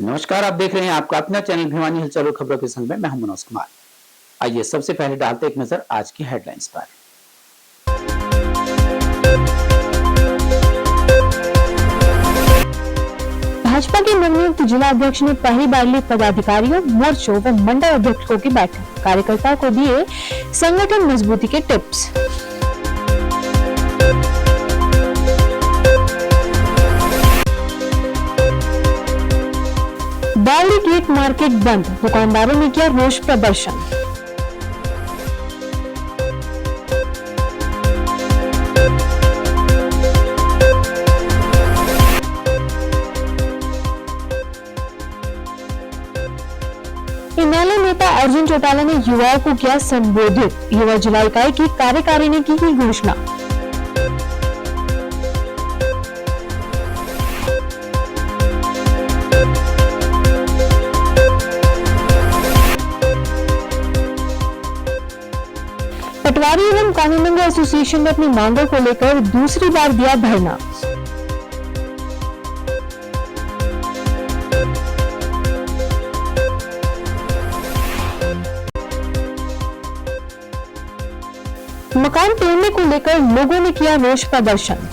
नमस्कार, आप देख रहे हैं आपका अपना चैनल भिवानी हलचल और खबरों के संग में मैं हूं मनोज कुमार। आइए सबसे पहले डालते एक नजर आज की हेडलाइंस पर। भाजपा के नवनियुक्त जिला अध्यक्ष ने पहली बार ली पदाधिकारियों, मोर्चों व मंडल अध्यक्षों की बैठक। कार्यकर्ताओं को दिए संगठन मजबूती के टिप्स। बावड़ी गेट मार्केट बंद, दुकानदारों ने किया रोष प्रदर्शन। इनेलो नेता अर्जुन चौटाला ने युवाओं को किया संबोधित। युवा जिला इकाई की कार्यकारिणी की घोषणा। पटवारी एवं कानूनगो एसोसिएशन ने अपनी मांगों को लेकर दूसरी बार दिया धरना। मकान तोड़ने को लेकर लोगों ने किया रोष प्रदर्शन।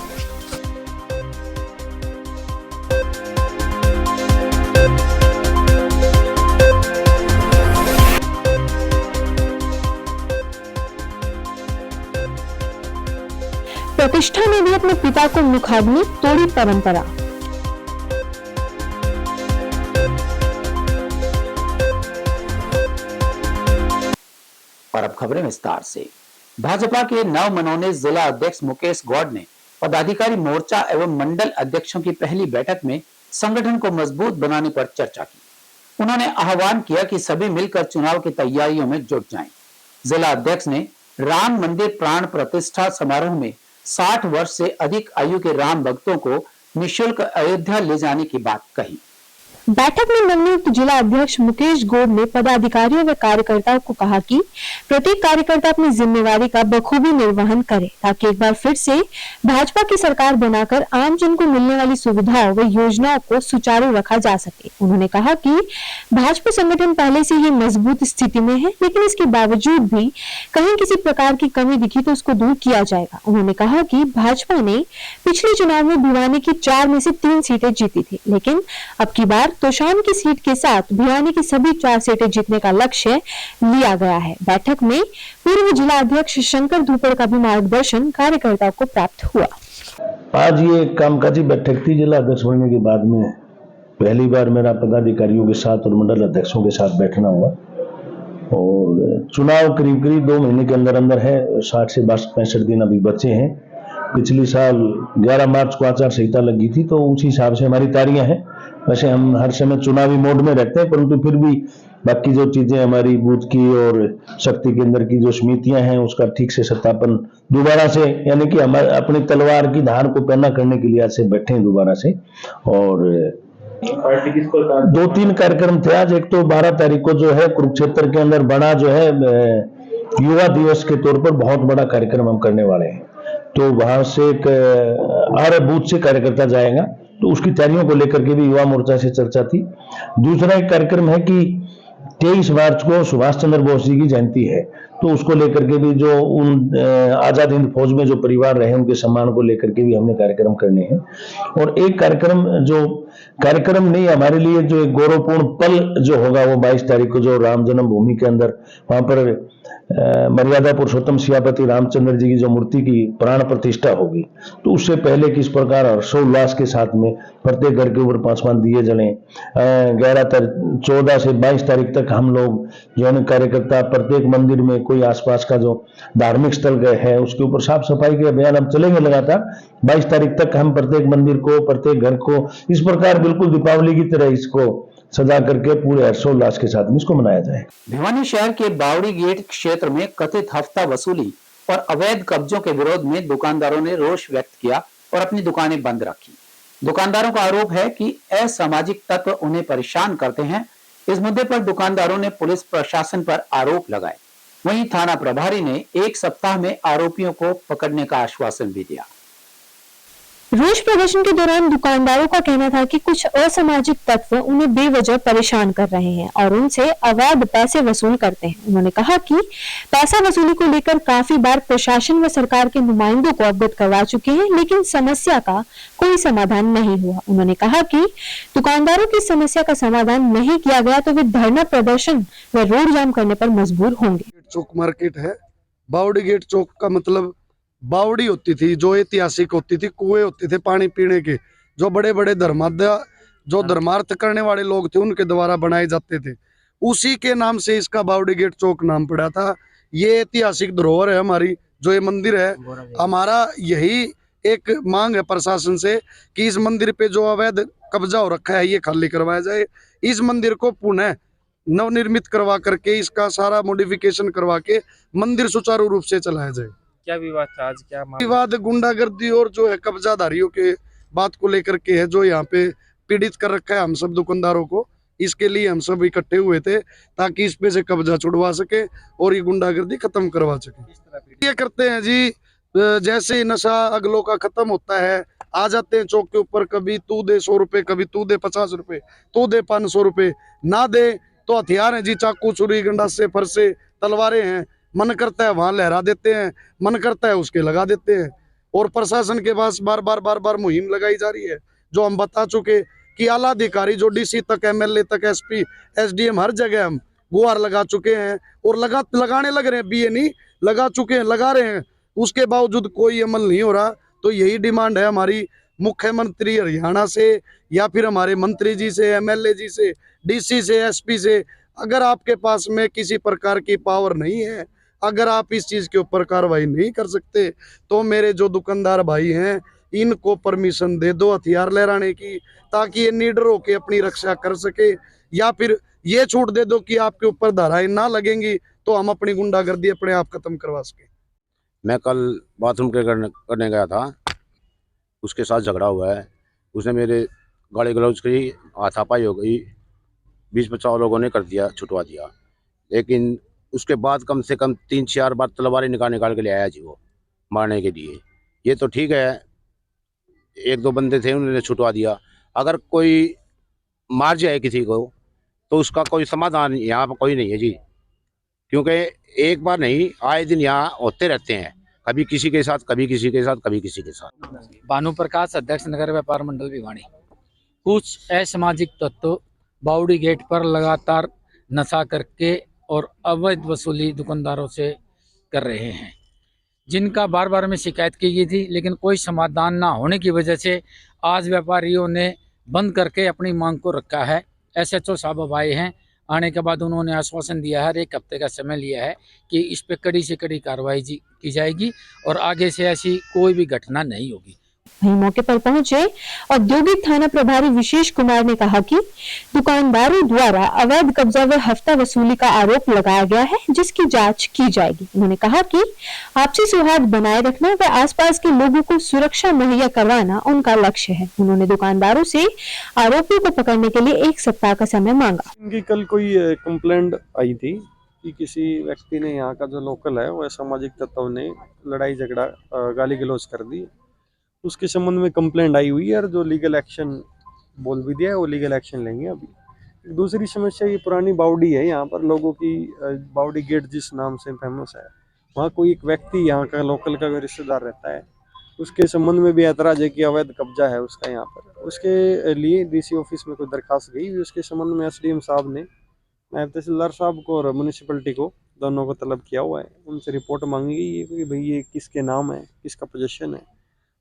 प्रतिष्ठा ने भी अपने पिता को मुखाग्नि, तोड़ी परंपरा। और अब खबरें विस्तार से। भाजपा के नवमनोनीत जिला अध्यक्ष मुकेश गौड़ ने पदाधिकारी मोर्चा एवं मंडल अध्यक्षों की पहली बैठक में संगठन को मजबूत बनाने पर चर्चा की। उन्होंने आह्वान किया कि सभी मिलकर चुनाव की तैयारियों में जुट जाएं। जिला अध्यक्ष ने राम मंदिर प्राण प्रतिष्ठा समारोह में 60 वर्ष से अधिक आयु के राम भक्तों को निःशुल्क अयोध्या ले जाने की बात कही। बैठक में नवनियुक्त जिला अध्यक्ष मुकेश गौड़ ने पदाधिकारियों व कार्यकर्ताओं को कहा कि प्रत्येक कार्यकर्ता अपनी जिम्मेवारी का बखूबी निर्वहन करे ताकि एक बार फिर से भाजपा की सरकार बनाकर आम जन को मिलने वाली सुविधाओं व योजनाओं को सुचारू रखा जा सके। उन्होंने कहा कि भाजपा संगठन पहले से ही मजबूत स्थिति में है, लेकिन इसके बावजूद भी कहीं किसी प्रकार की कमी दिखी तो उसको दूर किया जाएगा। उन्होंने कहा कि भाजपा ने पिछले चुनाव में भिवानी की 4 में से 3 सीटें जीती थी, लेकिन अब की बार तोशाम की सीट के साथ भिवानी की सभी 4 सीटें जीतने का लक्ष्य लिया गया है। बैठक में पूर्व जिला अध्यक्ष शंकर धूपड़ का भी मार्गदर्शन कार्यकर्ताओं को प्राप्त हुआ। आज ये कामकाजी बैठक थी। जिला अध्यक्ष बनने के बाद में पहली बार मेरा पदाधिकारियों के साथ और मंडल अध्यक्षों के साथ बैठना हुआ और चुनाव करीब 2 महीने के अंदर अंदर है। 60 से 65 दिन अभी बचे हैं। पिछली साल 11 मार्च को आचार संहिता लगी थी, तो उसी हिसाब से हमारी तैयारियां हैं। वैसे हम हर समय चुनावी मोड में रहते हैं, परंतु फिर भी बाकी जो चीजें हमारी बूथ की और शक्ति केंद्र की जो समितियां हैं उसका ठीक से सत्यापन दोबारा से, यानी कि हमारे अपनी तलवार की धार को पैना करने के लिए आज से बैठे हैं दोबारा से। और 2-3 कार्यक्रम थे आज। एक तो 12 तारीख को जो है कुरुक्षेत्र के अंदर बड़ा जो है युवा दिवस के तौर पर बहुत बड़ा कार्यक्रम हम करने वाले हैं, तो वहां से एक हर बूथ से कार्यकर्ता जाएगा, तो उसकी तैयारियों को लेकर के भी युवा मोर्चा से चर्चा थी। दूसरा एक कार्यक्रम है कि 23 मार्च को सुभाष चंद्र बोस जी की जयंती है, तो उसको लेकर के भी जो उन आजाद हिंद फौज में जो परिवार रहे उनके सम्मान को लेकर के भी हमने कार्यक्रम करने हैं। और एक कार्यक्रम नहीं, हमारे लिए जो एक गौरवपूर्ण पल जो होगा वो 22 तारीख को जो राम जन्मभूमि के अंदर वहां पर मर्यादा पुरुषोत्तम सियापति रामचंद्र जी की जो मूर्ति की प्राण प्रतिष्ठा होगी, तो उससे पहले किस प्रकार हर्षोल्लास के साथ में प्रत्येक घर के ऊपर 5 दिए जलें। 14 से 22 तारीख तक हम लोग जो है कार्यकर्ता प्रत्येक मंदिर में कोई आसपास का जो धार्मिक स्थल गए है उसके ऊपर साफ सफाई के अभियान हम चलेंगे लगातार। 22 तारीख तक हम प्रत्येक मंदिर को, प्रत्येक घर को इस प्रकार बिल्कुल दीपावली की तरह इसको सजा करके पूरे हर्षोल्लास के साथ में इसको मनाया जाए। भिवानी शहर के बावड़ी गेट क्षेत्र में कथित हफ्ता वसूली और अवैध कब्जों के विरोध में दुकानदारों ने रोष व्यक्त किया और अपनी दुकानें बंद रखी। दुकानदारों का आरोप है कि असामाजिक तत्व उन्हें परेशान करते हैं। इस मुद्दे पर दुकानदारों ने पुलिस प्रशासन पर आरोप लगाए। वहीं थाना प्रभारी ने 1 सप्ताह में आरोपियों को पकड़ने का आश्वासन भी दिया। रोष प्रदर्शन के दौरान दुकानदारों का कहना था कि कुछ असामाजिक तत्व उन्हें बेवजह परेशान कर रहे हैं और उनसे अवैध पैसे वसूल करते हैं। उन्होंने कहा कि पैसा वसूली को लेकर काफी बार प्रशासन व सरकार के नुमाइंदों को अवगत करवा चुके हैं, लेकिन समस्या का कोई समाधान नहीं हुआ। उन्होंने कहा कि दुकानदारों की समस्या का समाधान नहीं किया गया तो वे धरना प्रदर्शन व रोड जाम करने पर मजबूर होंगे। चौक मार्केट है। बावड़ी गेट चौक का मतलब बावड़ी होती थी जो ऐतिहासिक होती थी, कुएं होते थे पानी पीने के, जो बड़े बड़े धर्मार्थ करने वाले लोग थे उनके द्वारा बनाए जाते थे। उसी के नाम से इसका बावड़ी गेट चौक नाम पड़ा था। ये ऐतिहासिक धरोहर है हमारी, जो ये मंदिर है। हमारा यही एक मांग है प्रशासन से कि इस मंदिर पे जो अवैध कब्जा हो रखा है ये खाली करवाया जाए। इस मंदिर को पुनः नवनिर्मित करवा करके इसका सारा मॉडिफिकेशन करवा के मंदिर सुचारू रूप से चलाया जाए। क्या विवाद था आज? क्या विवाद गुंडागर्दी और जो है कब्जाधारियों के बात को लेकर के है, जो यहाँ पे पीड़ित कर रखा है हम सब दुकानदारों को। इसके लिए हम सब इकट्ठे हुए थे ताकि इस पे से कब्जा छुड़वा सके और ये गुंडागर्दी खत्म करवा सके। ये करते हैं जी, जैसे नशा अगलों का खत्म होता है, आ जाते हैं चौक के ऊपर, कभी तू दे 100 रुपए, कभी तू दे 50 रुपए, तू दे 500 रुपए, ना दे तो हथियार हैं जी, चाकू, छुरी, गंडासे, फरसे, तलवारें हैं। मन करता है वहां लहरा देते हैं, मन करता है उसके लगा देते हैं। और प्रशासन के पास बार बार मुहिम लगाई जा रही है, जो हम बता चुके कि आला अधिकारी जो डीसी तक, एमएलए तक, एसपी, एसडीएम, हर जगह हम गुहार लगा चुके हैं और लगाने लग रहे हैं। बीए नहीं लगा चुके हैं, लगा रहे हैं, उसके बावजूद कोई अमल नहीं हो रहा। तो यही डिमांड है हमारी मुख्यमंत्री हरियाणा से या फिर हमारे मंत्री जी से, एमएलए जी से, डीसी से, एसपी से। अगर आपके पास में किसी प्रकार की पावर नहीं है, अगर आप इस चीज के ऊपर कार्रवाई नहीं कर सकते, तो मेरे जो दुकानदार भाई हैं इनको परमिशन दे दो हथियार लहराने की, ताकि ये निडर होके अपनी रक्षा कर सके, या फिर ये छूट दे दो कि आपके ऊपर धाराएं ना लगेंगी तो हम अपनी गुंडागर्दी अपने आप खत्म करवा सके। मैं कल बाथरूम करने गया था, उसके साथ झगड़ा हुआ है। उसने मेरे गाली गलौज की हाथापाई हो गई, 20-50 लोगों ने कर दिया, छुटवा दिया। लेकिन उसके बाद कम से कम 3-4 बार तलवारें निकाल के ले आया जी वो मारने के लिए। ये तो ठीक है, 1-2 बंदे थे उन्होंने छुटवा दिया। अगर कोई मार जाए किसी को तो उसका कोई समाधान यहाँ पर कोई नहीं है जी, क्योंकि एक बार नहीं, आए दिन यहाँ होते रहते हैं, कभी किसी के साथ, कभी किसी के साथ, कभी किसी के साथ। भानु प्रकाश, अध्यक्ष नगर व्यापार मंडल भिवानी। कुछ असामाजिक तत्व बावड़ी गेट पर लगातार नशा करके और अवैध वसूली दुकानदारों से कर रहे हैं, जिनका बार बार में शिकायत की गई थी, लेकिन कोई समाधान ना होने की वजह से आज व्यापारियों ने बंद करके अपनी मांग को रखा है। एसएचओ साहब अब आए हैं, आने के बाद उन्होंने आश्वासन दिया है, 1 हफ्ते का समय लिया है कि इस पे कड़ी से कड़ी कार्रवाई की जाएगी और आगे से ऐसी कोई भी घटना नहीं होगी। वहीं मौके पर पहुंचे औद्योगिक थाना प्रभारी विशेष कुमार ने कहा कि दुकानदारों द्वारा अवैध कब्जा व हफ्ता वसूली का आरोप लगाया गया है, जिसकी जांच की जाएगी। उन्होंने कहा कि आपसी सौहार्द बनाए रखना व आसपास के लोगों को सुरक्षा मुहैया करवाना उनका लक्ष्य है। उन्होंने दुकानदारों से आरोपियों को पकड़ने के लिए 1 सप्ताह का समय मांगा। इनकी कल कोई कंप्लेंट आई थी कि किसी व्यक्ति ने, यहाँ का जो लोकल है, वो असामाजिक तत्वों ने लड़ाई झगड़ा, गाली गलौज कर दी। उसके संबंध में कंप्लेंट आई हुई है और जो लीगल एक्शन बोल भी दिया है वो लीगल एक्शन लेंगे। अभी दूसरी समस्या ये पुरानी बावड़ी है, यहाँ पर लोगों की बावड़ी गेट जिस नाम से फेमस है, वहाँ कोई एक व्यक्ति यहाँ का लोकल का रिश्तेदार रहता है, उसके संबंध में भी ऐतराज है कि अवैध कब्जा है उसका यहाँ पर। उसके लिए डीसी ऑफिस में कोई दरखास्त गई, उसके संबंध में एसडीएम साहब ने नायब तहसीलदार साहब को और म्यूनिसिपलिटी को, दोनों को तलब किया हुआ है। उनसे रिपोर्ट मांगी गई है कि भाई ये किसके नाम है, किसका पोजीशन है।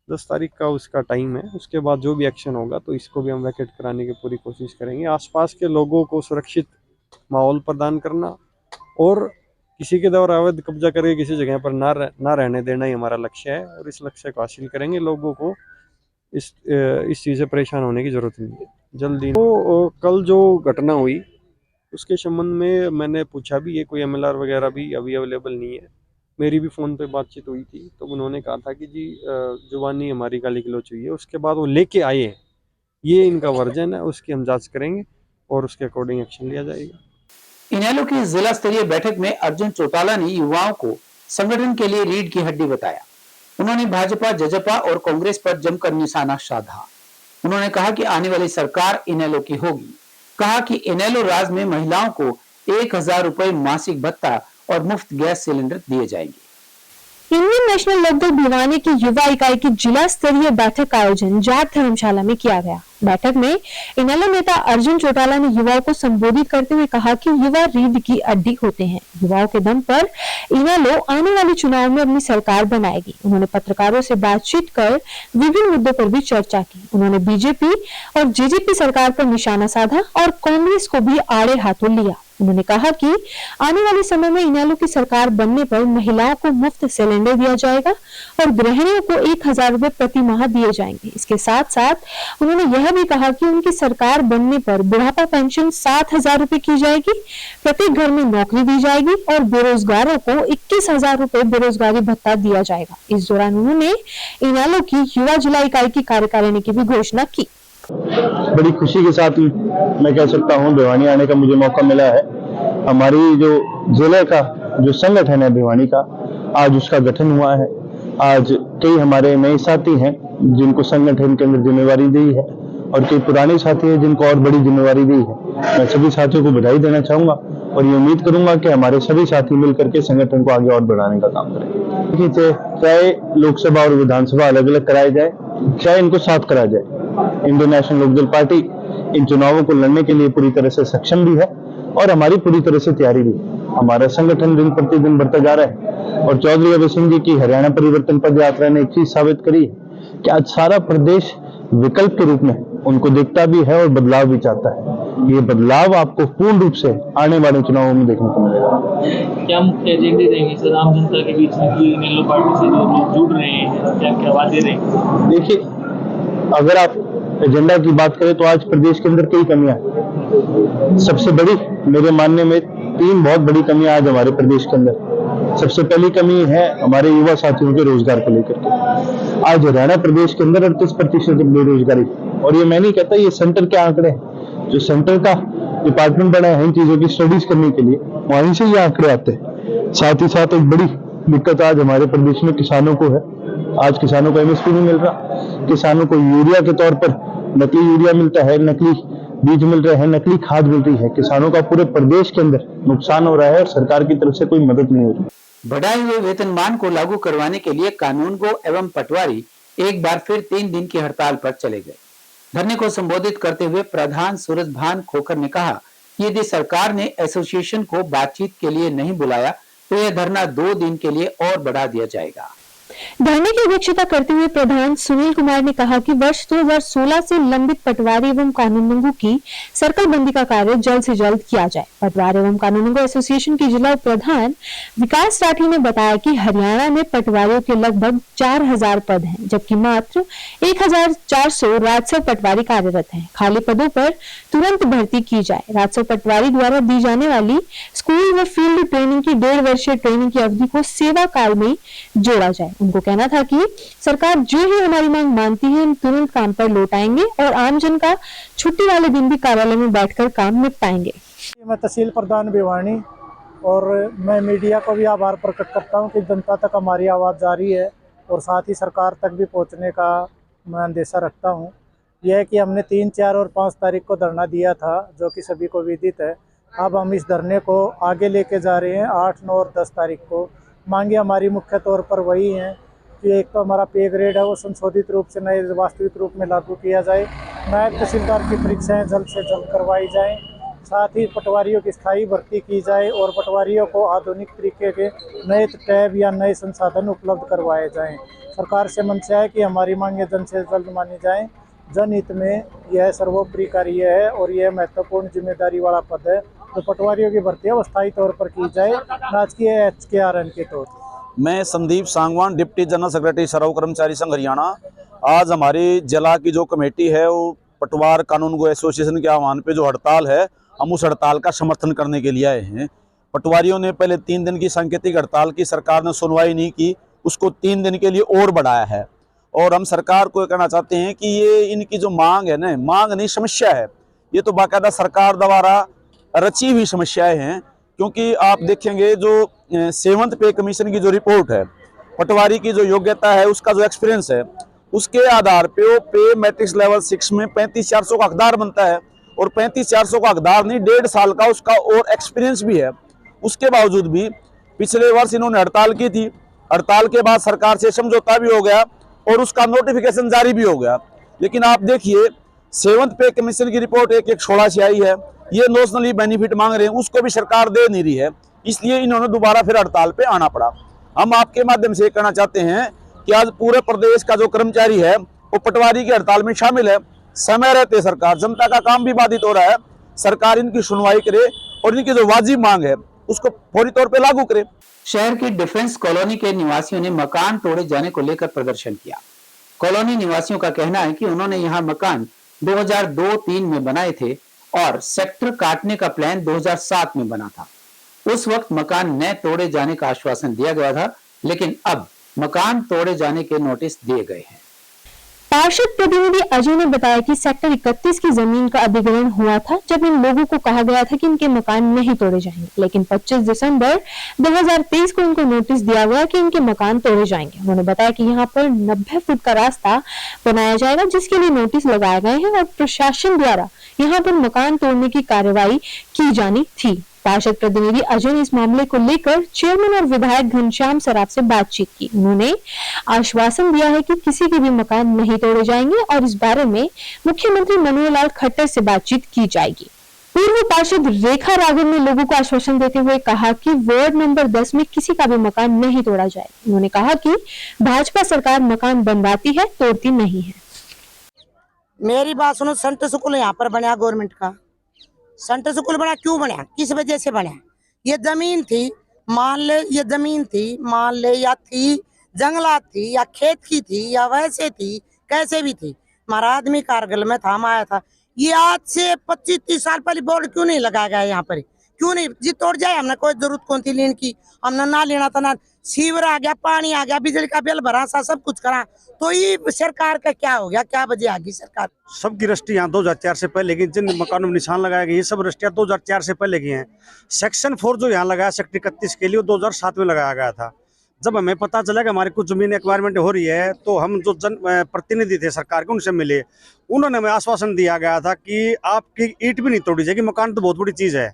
10 तारीख का उसका टाइम है, उसके बाद जो भी एक्शन होगा तो इसको भी हम वैकेट कराने की पूरी कोशिश करेंगे। आसपास के लोगों को सुरक्षित माहौल प्रदान करना और किसी के द्वारा अवैध कब्जा करके किसी जगह पर ना रहने देना ही हमारा लक्ष्य है और इस लक्ष्य को हासिल करेंगे। लोगों को इस चीज़ से परेशान होने की ज़रूरत नहीं है। जल्दी तो कल जो घटना हुई उसके संबंध में मैंने पूछा भी, ये कोई MLR वगैरह भी अभी अवेलेबल नहीं है। मेरी भी फ़ोन पे बातचीत हुई थी तो उन्होंने कहा था कि जी जुबानी हमारी गाली गलौज हुई है, उसके बाद वो लेके आए हैं, ये इनका वर्जन है, उसकी हम जांच करेंगे और उसके अकॉर्डिंग एक्शन लिया जाएगा। इनेलो की जिला स्तरीय बैठक में अर्जुन चौटाला ने युवाओं को संगठन के लिए रीढ़ की हड्डी बताया। उन्होंने भाजपा, जजपा और कांग्रेस पर जमकर निशाना साधा। उन्होंने कहा कि आने वाली सरकार इनेलो की होगी। कहा कि इनेलो राज में महिलाओं को 1000 रुपए मासिक भत्ता और मुफ्त गैस सिलेंडर दिए जाएंगे। इंडियन नेशनल लोकदल भिवानी की युवा इकाई की जिला स्तरीय बैठक का आयोजन जाट धर्मशाला में किया गया। बैठक में इनेलो नेता अर्जुन चौटाला ने युवाओं को संबोधित करते हुए कहा कि युवा रीढ़ की हड्डी होते हैं। युवाओं के दम पर इनेलो आने वाले चुनाव में अपनी सरकार बनाएगी। उन्होंने पत्रकारों से बातचीत कर विभिन्न मुद्दों पर भी चर्चा की। उन्होंने बीजेपी और जेजेपी सरकार पर निशाना साधा और कांग्रेस को भी आड़े हाथों लिया। उन्होंने कहा कि आने वाले समय में इनेलो की सरकार बनने पर महिलाओं को मुफ्त सिलेंडर दिया जाएगा और गृहिणियों को 1000 रुपए प्रति माह दिए जाएंगे। इसके साथ साथ उन्होंने यह भी कहा कि उनकी सरकार बनने पर बुढ़ापा पेंशन 7000 रुपए की जाएगी, प्रत्येक घर में नौकरी दी जाएगी और बेरोजगारों को 21000 रुपए बेरोजगारी भत्ता दिया जाएगा। इस दौरान उन्होंने इनेलो की युवा जिला इकाई की कार्यकारिणी की भी घोषणा की। बड़ी खुशी के साथ मैं कह सकता हूँ भिवानी आने का मुझे मौका मिला है। हमारी जो जिले का जो संगठन है भिवानी का, आज उसका गठन हुआ है। आज कई हमारे नए साथी हैं जिनको संगठन के अंदर जिम्मेवारी दी है और कई पुराने साथी हैं जिनको और बड़ी जिम्मेवारी दी है। मैं सभी साथियों को बधाई देना चाहूंगा और ये उम्मीद करूंगा कि हमारे सभी साथी मिलकर के संगठन को आगे और बढ़ाने का काम करें। चाहे लोकसभा और विधानसभा अलग अलग कराए जाए, चाहे इनको साथ कराया जाए, इंडियन नेशनल लोकदल पार्टी इन चुनावों को लड़ने के लिए पूरी तरह से सक्षम भी है और हमारी पूरी तरह से तैयारी भी है। हमारा संगठन दिन प्रतिदिन बढ़ता जा रहा है और चौधरी अभय सिंह जी की हरियाणा परिवर्तन पद यात्रा ने एक चीज साबित करी है कि आज सारा प्रदेश विकल्प के रूप में उनको देखता भी है और बदलाव भी चाहता है। ये बदलाव आपको पूर्ण रूप से आने वाले चुनावों में देखने को मिलेगा। क्या मुख्य एजेंडे देंगे सर आम जनता के बीच में कि इनेलो पार्टी से जो लोग जुड़ रहे हैं, क्या बात दे रहे हैं? देखिए, अगर आप एजेंडा की बात करें तो आज प्रदेश के अंदर कई कमियां हैं। सबसे बड़ी मेरे मानने में 3 बहुत बड़ी कमियां आज हमारे प्रदेश के अंदर। सबसे पहली कमी है हमारे युवा साथियों के रोजगार को लेकर के। आज हरियाणा प्रदेश के अंदर 38% बेरोजगारी, और ये मैं नहीं कहता, ये सेंटर के आंकड़े हैं। जो सेंटर का डिपार्टमेंट बना है इन चीजों की स्टडीज करने के लिए, वहीं से ये आंकड़े आते हैं। साथ ही साथ एक बड़ी दिक्कत आज हमारे प्रदेश में किसानों को है। आज किसानों को एमएसपी नहीं मिल रहा, किसानों को यूरिया के तौर पर नकली यूरिया मिलता है, नकली बीज मिल रहे हैं, नकली खाद मिल रही है। किसानों का पूरे प्रदेश के अंदर नुकसान हो रहा है और सरकार की तरफ से कोई मदद नहीं हो रही। बढ़ाए हुए वेतनमान को लागू करवाने के लिए कानूनगो एवं पटवारी एक बार फिर 3 दिन की हड़ताल पर चले गए। धरने को संबोधित करते हुए प्रधान सूरजभान खोखर ने कहा कि यदि सरकार ने एसोसिएशन को बातचीत के लिए नहीं बुलाया तो यह धरना 2 दिन के लिए और बढ़ा दिया जाएगा। धरने की अध्यक्षता करते हुए प्रधान सुनील कुमार ने कहा कि वर्ष 2016 से लंबित पटवारी एवं कानूनगो की सर्कलबंदी का कार्य जल्द से जल्द किया जाए। पटवारी एवं कानूनगो एसोसिएशन के जिला प्रधान विकास राठी ने बताया कि हरियाणा में पटवारियों के लगभग 4000 पद हैं, जबकि मात्र 1400 राजस्व पटवारी कार्यरत हैं। खाली पदों पर तुरंत भर्ती की जाए। राजस्व पटवारी द्वारा दी जाने वाली स्कूल व फील्ड ट्रेनिंग की 1.5 वर्षीय ट्रेनिंग की अवधि को सेवा काल में जोड़ा जाए। उनको कहना था कि सरकार जो ही हमारी मांग मानती है हम तुरंत काम पर लौट आएंगे और आमजन का छुट्टी वाले दिन भी कार्यालय में बैठकर काम निपटाएंगे। मैं तहसील प्रधान भिवानी और मैं मीडिया को भी आभार प्रकट करता हूं कि जनता तक हमारी आवाज़ जारी है और साथ ही सरकार तक भी पहुंचने का मैं अंदेशा रखता हूं। यह है कि हमने 3, 4 और 5 तारीख को धरना दिया था जो कि सभी को विदित है। अब हम इस धरने को आगे लेके जा रहे हैं 8, 9 और 10 तारीख को। मांगे हमारी मुख्य तौर पर वही हैं कि एक तो हमारा पे ग्रेड है वो संशोधित रूप से नए वास्तविक रूप में लागू किया जाए, नायब तहसीलदार की परीक्षाएं जल्द से जल्द करवाई जाएं, साथ ही पटवारियों की स्थायी भर्ती की जाए और पटवारियों को आधुनिक तरीके के नए टैब या नए संसाधन उपलब्ध करवाए जाएं। सरकार से मंशा है कि हमारी मांगें जल्द से जल्द मानी जाएं। जनहित में यह सर्वोपरि कार्य है और यह महत्वपूर्ण जिम्मेदारी वाला पद है। तो पटवारियों की भर्ती है वो स्थायी तौर पर की जाए, राजकीय HKRN के तौर पर। मैं Sandeep Sangwan, deputy general secretary Sarv Karmchari Sangh Haryana. आज हमारी जिला की जो कमेटी है वो पटवार कानूनगो एसोसिएशन के आह्वान पे जो हड़ताल है, हम उस हड़ताल का समर्थन करने के लिए आए हैं। पटवारियों ने पहले 3 दिन की सांकेतिक हड़ताल की, सरकार ने सुनवाई नहीं की, उसको 3 दिन के लिए और बढ़ाया है। और हम सरकार को कहना चाहते हैं कि ये इनकी जो मांग है ना, मांग नहीं समस्या है, ये तो बाकायदा सरकार द्वारा रची हुई समस्याएं हैं। क्योंकि आप देखेंगे जो 7th पे कमीशन की जो रिपोर्ट है पटवारी की जो योग्यता है, उसका जो एक्सपीरियंस है, उसके आधार पे वो पे मैट्रिक्स लेवल 6 में 35,400 का हकदार बनता है। और 35,400 का हकदार नहीं, 1.5 साल का उसका और एक्सपीरियंस भी है। उसके बावजूद भी पिछले वर्ष इन्होंने हड़ताल की थी। हड़ताल के बाद सरकार से समझौता भी हो गया और उसका नोटिफिकेशन जारी भी हो गया। लेकिन आप देखिए, 7th पे कमीशन की रिपोर्ट 1116 से आई है, ये नोशनली बेनिफिट मांग रहे हैं, उसको भी सरकार दे नहीं रही है, इसलिए इन्होंने दोबारा फिर हड़ताल पे आना पड़ा। हम आपके माध्यम से कहना चाहते हैं कि आज पूरे प्रदेश का जो कर्मचारी है वो पटवारी की हड़ताल में शामिल है। समय रहते सरकार, जनता का काम भी बाधित हो रहा है, सरकार इनकी सुनवाई करे और इनकी जो वाजिब मांग है उसको फौरी तौर पे लागू करे। शहर की डिफेंस कॉलोनी के निवासियों ने मकान तोड़े जाने को लेकर प्रदर्शन किया। कॉलोनी निवासियों का कहना है कि उन्होंने यहां मकान 2002-3 में बनाए थे और सेक्टर काटने का प्लान 2007 में बना था। उस वक्त मकान न तोड़े जाने का आश्वासन दिया गया था, लेकिन अब मकान तोड़े जाने के नोटिस दिए गए हैं। पार्षद प्रतिनिधि अजय ने बताया कि सेक्टर 31 की जमीन का अधिग्रहण हुआ था जब इन लोगों को कहा गया था कि इनके मकान नहीं तोड़े जाएंगे, लेकिन 25 दिसंबर 2023 को इनको नोटिस दिया गया कि इनके मकान तोड़े जाएंगे। उन्होंने बताया कि यहाँ पर 90 फुट का रास्ता बनाया जाएगा, जिसके लिए नोटिस लगाए गए हैं और प्रशासन द्वारा यहाँ पर मकान तोड़ने की कार्रवाई की जानी थी। पार्षद प्रतिनिधि अजय ने इस मामले को लेकर चेयरमैन और विधायक घनश्याम सराफ से बातचीत की। उन्होंने आश्वासन दिया है कि किसी के भी मकान नहीं तोड़े जाएंगे और इस बारे में मुख्यमंत्री मनोहर लाल खट्टर से बातचीत की जाएगी। पूर्व पार्षद रेखा राघव ने लोगों को आश्वासन देते हुए कहा कि वार्ड नंबर 10 में किसी का भी मकान नहीं तोड़ा जाए। उन्होंने कहा कि भाजपा सरकार मकान बनवाती है, तोड़ती नहीं है। मेरी बात सुनो, सेंटर स्कूल यहाँ पर बना गवर्नमेंट का। सेंटर स्कूल बना क्यों बना, किस वजह से बना? ये जमीन थी, मान ले ये जमीन थी, मान ले या थी जंगलात थी या खेत की थी या वैसे थी, कैसे भी थी। हमारा आदमी कारगिल में था, आया था। ये आज से 25-30 साल पहले बोर्ड क्यों नहीं लगाया गया यहाँ पर? क्यों नहीं? जी तोड़ जाए, हमने कोई जरूरत कौन थी लेने की? हमने ना लेना था, ना सीवर आ गया, पानी आ गया, बिजली का बिल भरा सा, सब कुछ करा। तो ये सरकार का क्या हो गया? क्या वजह आ गई सरकार? सबकी रजिस्ट्री यहाँ 2004 से पहले की, जिन मकानों में निशान लगाए गए ये सब रजिस्ट्रियाँ 2004 से पहले की हैं। सेक्शन 4 जो यहाँ लगाया सेक्टर 31 के लिए, वो 2007 में लगाया गया था। जब हमें पता चला कि हमारी कुछ जमीन एक्वायरमेंट हो रही है, तो हम जो जन प्रतिनिधि थे सरकार के, उनसे मिले। उन्होंने हमें आश्वासन दिया गया था कि आपकी ईंट भी नहीं तोड़ी जाएगी, मकान तो बहुत बड़ी चीज़ है।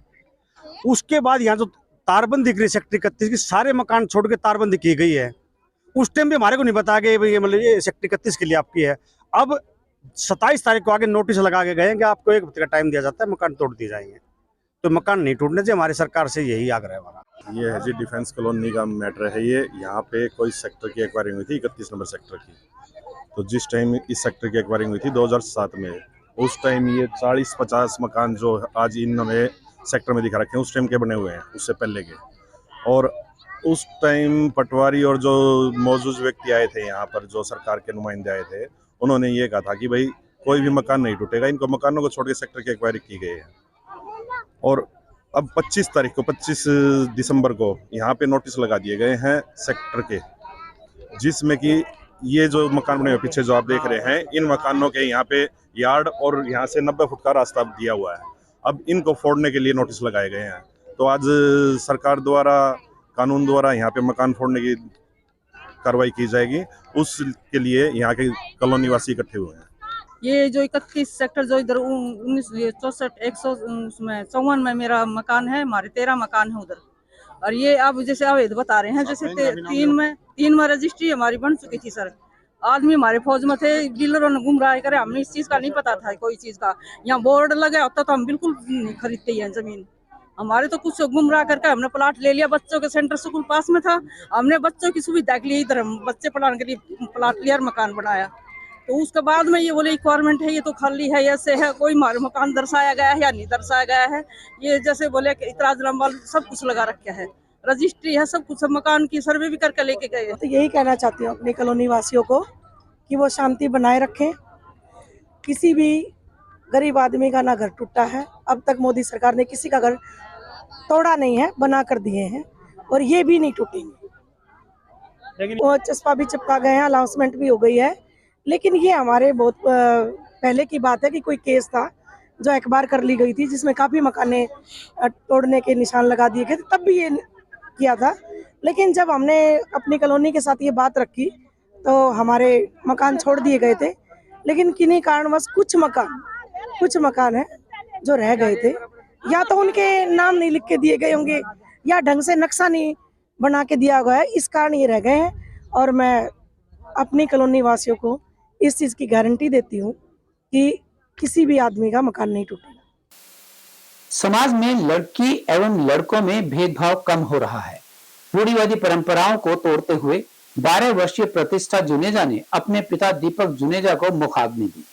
उसके बाद यहाँ जो तारबंदी करी सेक्टर 31 की, सारे मकान छोड़ के तारबंदी की गई है। उस टाइम भी हमारे को नहीं बताया गया भाई मतलब ये सेक्टर 31 के लिए आपकी है। अब 27 तारीख को आगे नोटिस लगा के गए कि आपको 1 हफ्ते का टाइम दिया जाता है, मकान तोड़ दिए जाएंगे। तो मकान नहीं टूटने से हमारी सरकार से यही आग्रह है हमारा। ये है जी डिफेंस कॉलोनी का मैटर है। ये यहाँ पे कोई सेक्टर की एक्वायरिंग हुई थी, 31 नंबर सेक्टर की। तो जिस टाइम इस सेक्टर की एक्वायरिंग हुई थी 2007 में, उस टाइम ये 40-50 मकान जो आज इन्होंने सेक्टर में दिखा रखे हैं उस टाइम के बने हुए हैं, उससे पहले के। और उस टाइम पटवारी और जो मौजूद व्यक्ति आए थे यहाँ पर, जो सरकार के नुमाइंदे आए थे, उन्होंने ये कहा था कि भाई कोई भी मकान नहीं टूटेगा, इनको मकानों को छोड़ के सेक्टर की एक्वायरी की गई है। और अब 25 दिसंबर को यहाँ पे नोटिस लगा दिए गए हैं सेक्टर के, जिसमें कि ये जो मकान बने हुए पीछे जो आप देख रहे हैं, इन मकानों के यहाँ पे यार्ड और यहाँ से 90 फुट का रास्ता दिया हुआ है। अब इनको फोड़ने के लिए नोटिस लगाए गए हैं। तो आज सरकार द्वारा, कानून द्वारा यहाँ पे मकान फोड़ने की कार्रवाई की जाएगी, उसके लिए यहाँ के कॉलोनी वासी इकट्ठे हुए हैं। ये जो 31 सेक्टर जो इधर 1964 में मेरा मकान है, हमारे 13 मकान है उधर। और ये अब जैसे अवैध बता रहे हैं, जैसे 3 में रजिस्ट्री हमारी बन चुकी थी सर। आदमी हमारे फौज में थे, डीलरों ने गुमराह करे, हमें इस चीज का नहीं पता था कोई चीज का। यहाँ बोर्ड लगे होता तो हम बिल्कुल नहीं खरीदते हैं जमीन। हमारे तो कुछ गुमराह करके हमने प्लाट ले लिया। बच्चों के सेंटर स्कूल पास में था, हमने बच्चों की सुविधा के लिए इधर हम बच्चे पढ़ाने के लिए प्लाट लिया और मकान बनाया। तो उसके बाद में ये बोले रिक्वायरमेंट है, ये तो खाली है, ऐसे है, कोई हमारे मकान दर्शाया गया है या नहीं दर्शाया गया है। ये जैसे बोले कि इतराज लंबा सब कुछ लगा रखा है, रजिस्ट्री है, सब कुछ, सब मकान की सर्वे भी करके लेके गए। तो यही कहना चाहती हूँ अपने कॉलोनी वासियों को कि वो शांति बनाए रखें। किसी भी गरीब आदमी का ना घर टूटा है, अब तक मोदी सरकार ने किसी का घर तोड़ा नहीं है, बना कर दिए हैं, और ये भी नहीं टूटेंगे। वो चस्पा भी चिपका गए हैं, अनाउंसमेंट भी हो गई है। लेकिन ये हमारे बहुत पहले की बात है कि कोई केस था जो अखबार कर ली गई थी, जिसमें काफ़ी मकाने तोड़ने के निशान लगा दिए गए थे, तब भी ये किया था, लेकिन जब हमने अपनी कॉलोनी के साथ ये बात रखी तो हमारे मकान छोड़ दिए गए थे। लेकिन किन्हीं कारणवश कुछ मकान है जो रह गए थे, या तो उनके नाम नहीं लिख के दिए गए होंगे या ढंग से नक्शा नहीं बना के दिया गया है, इस कारण ये रह गए हैं। और मैं अपनी कॉलोनी वासियों को इस चीज़ की गारंटी देती हूँ कि किसी भी आदमी का मकान नहीं टूटेगा। समाज में लड़की एवं लड़कों में भेदभाव कम हो रहा है। रूढ़िवादी परंपराओं को तोड़ते हुए 12 वर्षीय प्रतिष्ठा जुनेजा ने अपने पिता दीपक जुनेजा को मुखाग्नि दी।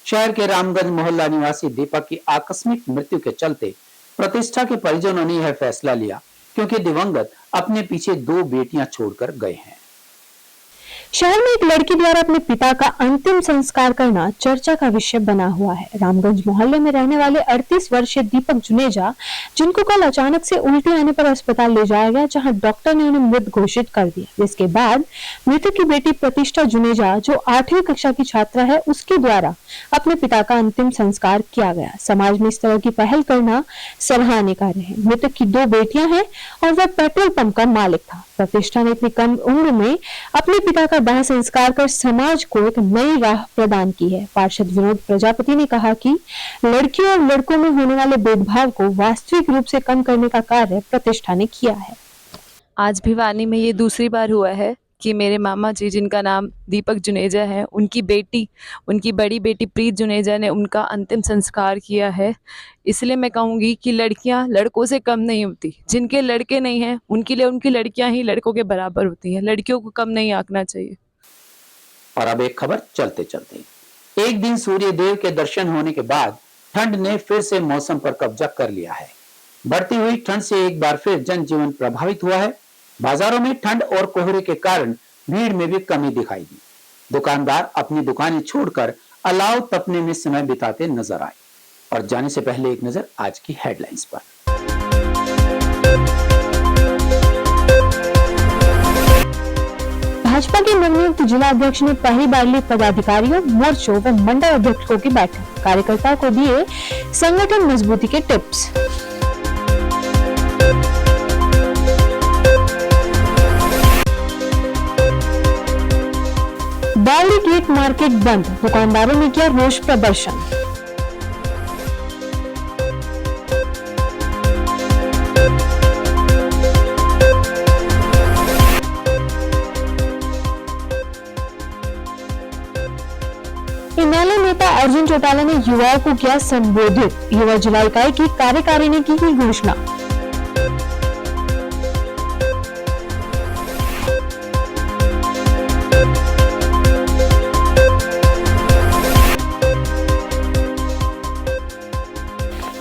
शहर के रामगंज मोहल्ला निवासी दीपक की आकस्मिक मृत्यु के चलते प्रतिष्ठा के परिजनों ने यह फैसला लिया, क्योंकि दिवंगत अपने पीछे 2 बेटियां छोड़कर गए हैं। शहर में एक लड़की द्वारा अपने पिता का अंतिम संस्कार करना चर्चा का विषय बना हुआ है। रामगंज मोहल्ले में रहने वाले 38 वर्षीय दीपक जुनेजा, जिनको कल अचानक से उल्टी आने पर अस्पताल ले जाया गया, जहां डॉक्टर ने उन्हें मृत घोषित कर दिया, जिसके बाद मृतक की बेटी प्रतिष्ठा जुनेजा, जो 8वीं कक्षा की छात्रा है, उसके द्वारा अपने पिता का अंतिम संस्कार किया गया। समाज में इस तरह की पहल करना सराहनीय कार्य है। मृतक की 2 बेटियां हैं और वह पेट्रोल पंप का मालिक था। प्रतिष्ठा ने इतनी कम उम्र में अपने पिता का दाह संस्कार कर समाज को एक नई राह प्रदान की है। पार्षद विनोद प्रजापति ने कहा कि लड़कियों और लड़कों में होने वाले भेदभाव को वास्तविक रूप से कम करने का कार्य प्रतिष्ठा ने किया है। आज भिवानी में ये दूसरी बार हुआ है कि मेरे मामा जी, जिनका नाम दीपक जुनेजा है, उनकी बड़ी बेटी प्रीत जुनेजा ने उनका अंतिम संस्कार किया है। इसलिए मैं कहूँगी कि लड़कियां लड़कों से कम नहीं होती। जिनके लड़के नहीं हैं उनके लिए उनकी लड़कियां ही लड़कों के बराबर होती हैं। लड़कियों को कम नहीं आंकना चाहिए। और अब एक खबर चलते चलते, एक दिन सूर्य देव के दर्शन होने के बाद ठंड ने फिर से मौसम पर कब्जा कर लिया है। बढ़ती हुई ठंड से एक बार फिर जनजीवन प्रभावित हुआ है। बाजारों में ठंड और कोहरे के कारण भीड़ में भी कमी दिखाई दी। दुकानदार अपनी दुकानें छोड़कर अलाव तपने में समय बिताते नजर आए। और जाने से पहले एक नजर आज की हेडलाइंस पर। भाजपा के नवनियुक्त जिला अध्यक्ष ने पहली बार ली पदाधिकारियों, मोर्चों व मंडल अध्यक्षों की बैठक। कार्यकर्ताओं को दिए संगठन मजबूती के टिप्स। बावड़ी गेट मार्केट बंद, दुकानदारों ने किया रोष प्रदर्शन। इनेलो नेता अर्जुन चौटाला ने युवाओं को किया संबोधित। युवा जिला इकाई की कार्यकारिणी की घोषणा।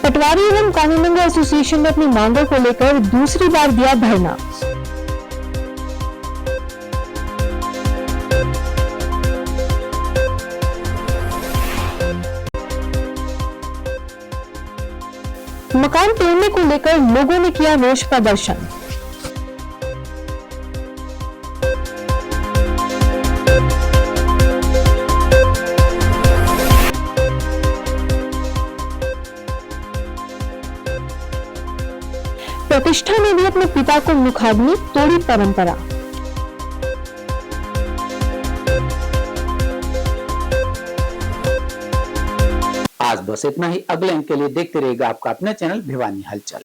पटवारी एवं कानूनगो एसोसिएशन ने अपनी मांगों को लेकर दूसरी बार दिया धरना। मकान तोड़ने को लेकर लोगों ने किया रोष प्रदर्शन। प्रतिष्ठा ने भी अपने पिता को मुखाग्नि, तोड़ी परंपरा। आज बस इतना ही। अगले अंक के लिए देखते रहेगा आपका अपना चैनल भिवानी हलचल।